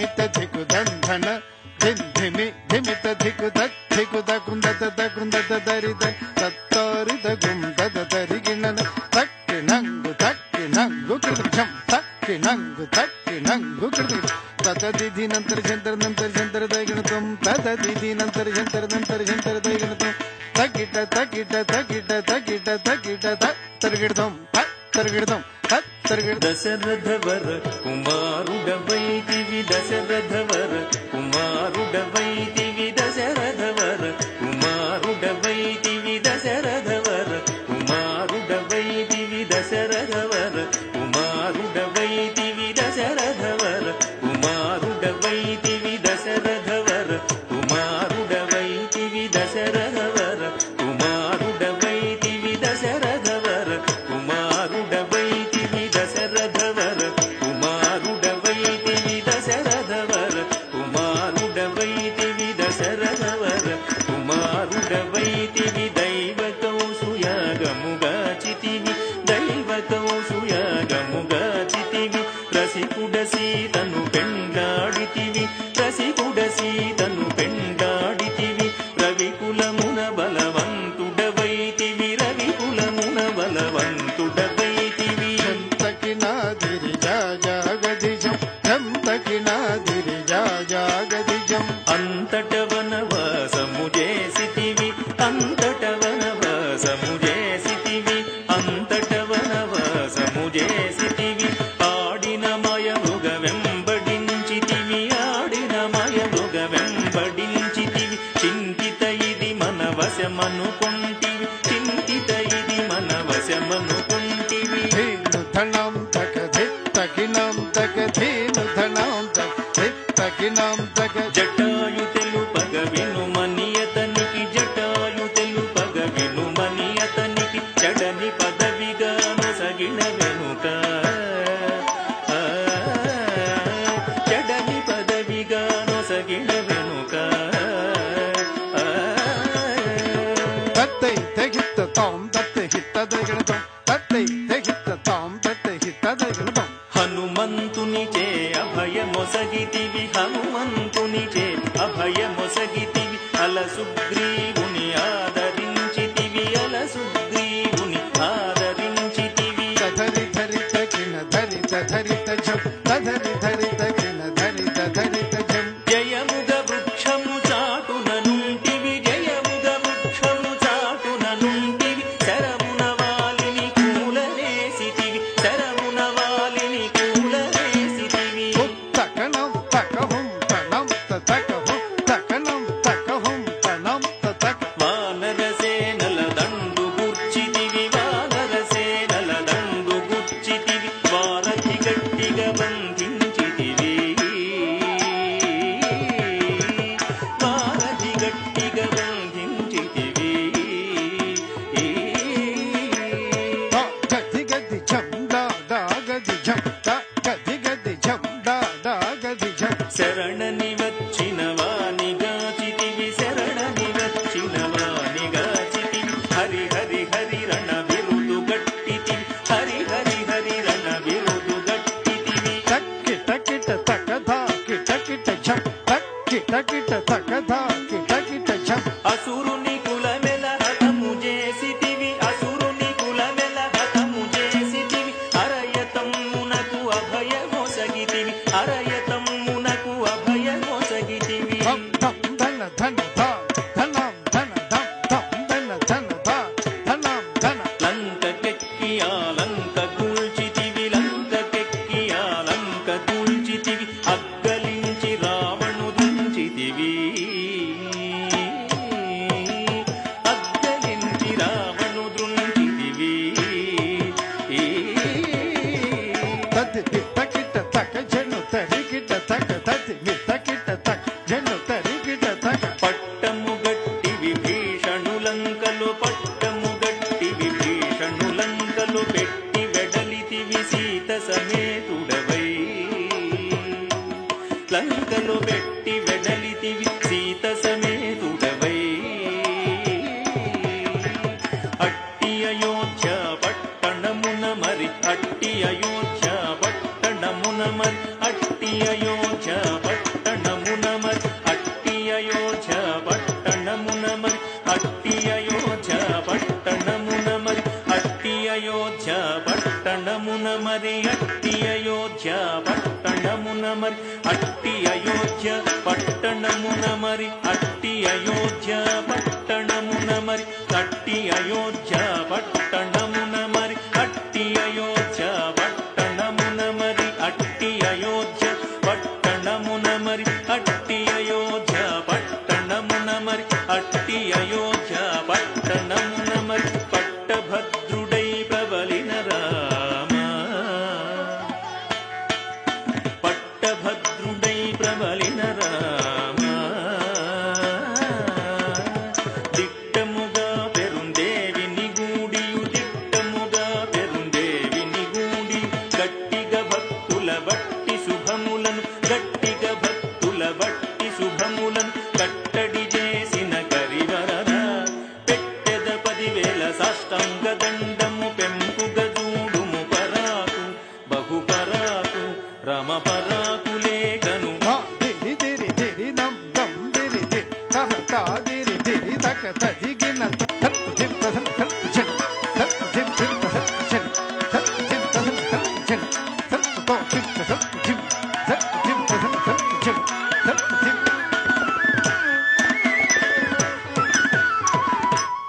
ధిమిత ధికు దంధన ధిమి ధిమిత ధికు ధికు దకుందత దకుందత దరిద తత్తరిద గుందత దరిగిణన తక్కి నంగు కృతం తక్కి నంగు కృతం తదదిధి నంతర జంతర దైగణతం తదదిధి నంతర జంతర దైగణతం తగిట తరిగిడతం తరిగిడతం దశరథవర కుమారుడవైతివి దశరథవర కుమారుడవైతివి దశరథవర కుమారుడవైతివి దశరథవర కుమారుడవైతివి దశరథవర కుమారుడవైతివి దశరథవర కుమారుడవైతివి దశరథవర కుమారుడవైతివి దశరథవర కుమారుడవైతివి దశరథవర కుమారుడవైతివి దశరథవర కుమారుడవైతివి దశరథవర కుమారుడవైతివి దశరథవర కుమారుడవైతివి దైవకౌసుయాగముగాచితివి దైవకౌసుయాగముగాచితివి రసికుడ సీతను పెండాడితివి రసికుడ సీతను పెండాడితివి రవికులమున బలవంతుడవైతివి రవికులమున బలవంతుడవైతివి అంతట వనవాసము చేసితివి అంతట వనవాసము చేసితివి అంతట వనవాసము చేసితివి ఆడిన మయముగ వెంబడించితివి ఆడిన మయముగ వెంబడించితివి చింతిత ఇది మన వశమనుకొంటివి చింతిత ఇది మన వశమనుకొంటివి ధనం తక ధిత్తకినం తక ధీను ధనం తక ధిత్తకినం తక జటాయు తెలుపగ వినుమనియతనికి జటాయు తెలుపగ వినుమనియతనికి చెడని పదవిగా నొసగిన వెనుక చెడని పదవిగా నొసగిన వెనుక తత్తై తెగిత్త తాం తత్తై హిత్త దగణతం తత్తై తెగిత్త తాం తత్తై హిత్త దగణతం హనుమంతునిచే అభయమొసగితివి హనుమంతునిచే అభయమొసగితివి అల సుగ్రీవుని ఆదరించితివి అల సుగ్రీవుని ఆదరించితివి తధరి ధరిత కిన ధరిత ధరిత జం తధరి ధరిత కిన ధరిత ధరిత జం జయముగ వృక్షము చాటున నుంటివి జయముగ వృక్షము చాటున నుంటివి శరమున వాలిని కూలరేసితివి శరమున వాలిని కూలరేసితివి తకనం తకహుం తనం తకహుం తకనం తకహుం తనం తక వానరసేనల దండు గుర్చితివి వానరసేనల దండు గుర్చితివి వారధి గట్టిగా బంధించితివి వారధి గట్టిగా బంధించితివి గది గది జం దా దా గది జం దా గది గది జం దా దా గది జం శరణని వచ్చిన వానిగాచితివి శరణని వచ్చిన వానిగాచితివి హరి హరి హరి రణ బిరుదు గట్టితివి హరి హరి హరి రణ బిరుదు గట్టితివి తక్కిట కిట తకధా కిట కిట జం తక్కిట కిట తకధా కిట కిట జం అసురుని కులమెల హతము చేసితివి అసురుని కులమెల హతము చేసితివి అరయతమ్మునకు అభయమొసగితివి అరయతమ్మునకు అభయమొసగితివి ధం ధం ధన ధన ధా ధనం ధన ధం ధం ధన ధన ధా ధనం ధన లంకకెక్కి ఆ లంక కూల్చితివి లంకకెక్కి ఆ లంక కూల్చితివి అగ్గలించి రావణు దుంచితివి అగ్గలించి రావణు దృంచితివి తది తకిట తక జను తరికిట తక తది తకిట తక జను తరికిట తక పట్టము గట్టి విభీషణులంకలు పట్టము గట్టి విభీషణులంకలు పెట్టి వెడలితివి సీత సమేతుడవై లంకలు పెట్టి వెడలితివి సీత సమేతుడవై అట్టి అయోధ్య పట్టణమున మరి అట్టి అయోధ్య పట్టణమున మరి అట్టి అయోధ్య అయోధ్య పట్టణమున మరి అట్టి అయోధ్య పట్టణమున మరి అట్టి అయోధ్య పట్టణమున మరి అట్టి అయోధ్య పట్టణమున మరి అట్టి అయోధ్య పట్టణమున మరి అట్టి అయోధ్య పట్టణమున మరి అట్టి అయోధ్య పట్టణమున మరి పట్టభద్రుడై ప్రబలిన రామ పట్టభద్రుడై ప్రబలిన రామ దిట్టముగా పెరుందేవిని గూడియు దిట్టముగా పెరుందేవిని గూడి గట్టిగా భక్తుల బట్టి శుభములను గట్టిగా భక్తుల బట్టి శుభములను కట్టడి చేసిన కరివరరా పెట్టెద 10,000 సాష్టాంగ దండము పెంపుగ చూడుము పరాకు బహుపరాకు రమ పరాకు లేఖను దిరి దిరి దిరి దం దం దిరి దిరి తహ తా దిరి దిరి తక తదిగిన తత్తు